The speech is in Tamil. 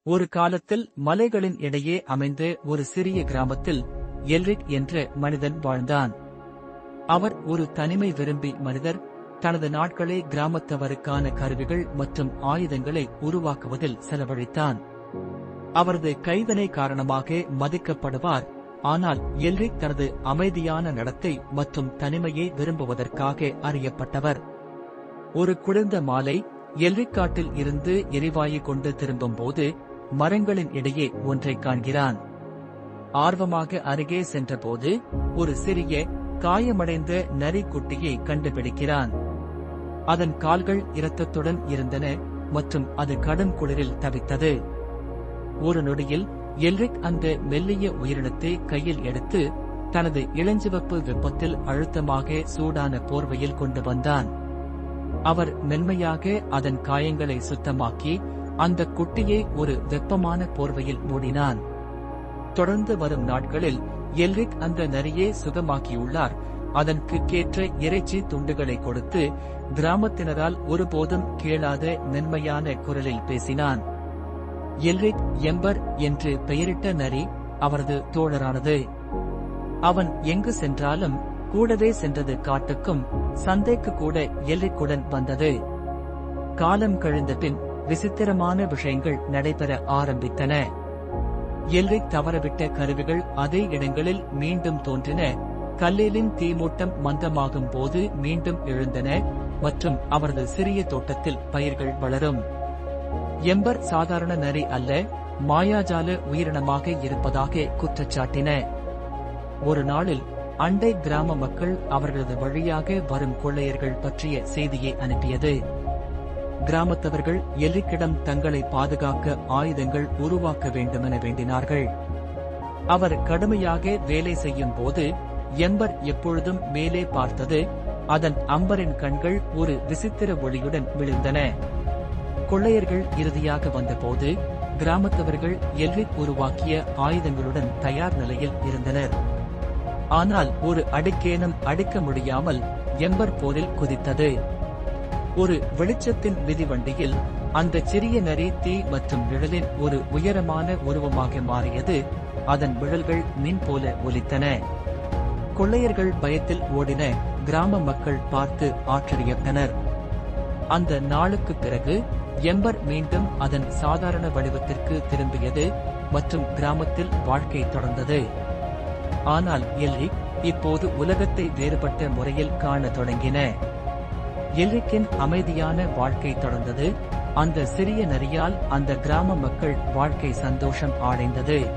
ஒரு காலத்தில் மலைகளின் இடையே அமைந்த ஒரு சிறிய கிராமத்தில் எல்ரிக் என்ற மனிதன் வாழ்ந்தான். அவர் ஒரு தனிமை விரும்பி மனிதர். தனது நாட்களை கிராமத்தவருக்கான கருவிகள் மற்றும் ஆயுதங்களை உருவாக்குவதில் செலவழித்தான். அவரது கைவினை காரணமாக மதிக்கப்படுவார். ஆனால் எல்ரிக் தனது அமைதியான நடத்தை மற்றும் தனிமையை விரும்புவதற்காக அறியப்பட்டவர். ஒரு குளிர்ந்த மாலை, எல்ரிக் காட்டில் இருந்து எரிவாயு கொண்டு திரும்பும் போது மரங்களின் இடையே ஒன்றை காண்கிறான். ஆர்வமாக அருகே சென்றபோது ஒரு சிறிய காயமடைந்த நரி குட்டியை கண்டுபிடிக்கிறான். அதன் கால்கள் இரத்தத்துடன் இருந்தன மற்றும் அது கடும் குளிரில் தவித்தது. ஒரு நொடியில் எல்ரிக் அந்த மெல்லிய உயிரினத்தை கையில் எடுத்து தனது இளஞ்சிவப்பு வெப்பத்தில் அழுத்தமாக சூடான போர்வையில் கொண்டு வந்தான். அவர் மென்மையாக அதன் காயங்களை சுத்தமாக்கி அந்த குட்டியை ஒரு வெப்பமான போர்வையில் மூடினான். தொடர்ந்து வரும் நாட்களில் எல்ரிக் அந்த நரியை சுகமாக்கியுள்ளார். அதற்கு கேற்ற இறைச்சி துண்டுகளை கொடுத்து கிராமத்தினரால் ஒருபோதும் கேளாத மென்மையான குரலில் பேசினான். எல்ரிக் எம்பர் என்று பெயரிட்ட நரி அவரது தோழரானது. அவன் எங்கு சென்றாலும் கூடவே சென்றது. காட்டுக்கும் சந்தைக்கு கூட எல்ரிக்குடன் வந்தது. காலம் கழிந்த பின் விசித்திரமான விஷயங்கள் நடைபெற ஆரம்பித்தன. எல்ரிக் தவறவிட்ட கருவிகள் அதே இடங்களில் மீண்டும் தோன்றின. கல்லேலின் தீமூட்டம் மந்தமாகும் போது மீண்டும் எழுந்தன மற்றும் அவரது சிறிய தோட்டத்தில் பயிர்கள் வளரும். எம்பர் சாதாரண நரி அல்ல, மாயாஜால உயிரினமாக இருப்பதாக குற்றச்சாட்டின. ஒரு நாளில் அண்டை கிராம மக்கள் அவர்களது வழியாக வரும் கொள்ளையர்கள் பற்றிய செய்தியை அனுப்பியது. கிராமத்தவர்கள் எல்ரிக்கிடம் தங்களை பாதுகாக்க ஆயுதங்கள் உருவாக்க வேண்டுமென வேண்டினார்கள். அவர் கடுமையாக வேலை செய்யும் போது எம்பர் எப்பொழுதும் மேலே பார்த்தது. அதன் அம்பரின் கண்கள் ஒரு விசித்திர ஒளியுடன் விழுந்தன. கொள்ளையர்கள் இறுதியாக வந்தபோது கிராமத்தவர்கள் எல்ரிக் உருவாக்கிய ஆயுதங்களுடன் தயார் நிலையில் இருந்தனர். ஆனால் ஒரு அடிக்கேனும் அடிக்க முடியாமல் எம்பர் போரில் குதித்தது. ஒரு வெளிச்சத்தின் மிதிவண்டியில் அந்த சிறிய நரி தீ மற்றும் நிழலின் ஒரு உயரமான உருவமாக மாறியது. அதன் விழல்கள் மின் போல ஒலித்தன. கொள்ளையர்கள் பயத்தில் ஓடின. கிராம மக்கள் பார்த்து ஆச்சரியப்பட்டனர். அந்த நாளுக்கு பிறகு எம்பர் மீண்டும் அதன் சாதாரண வடிவத்திற்கு திரும்பியது மற்றும் கிராமத்தில் வாழ்க்கை தொடர்ந்தது. ஆனால் எல்ரிக் இப்போது உலகத்தை வேறுபட்ட முறையில் காண தொடங்கின. எல்ரிக்கின் அமைதியான வாழ்க்கை தொடர்ந்தது. அந்த சிறிய நரியால் அந்த கிராம மக்கள் வாழ்க்கை சந்தோஷம் அடைந்தது.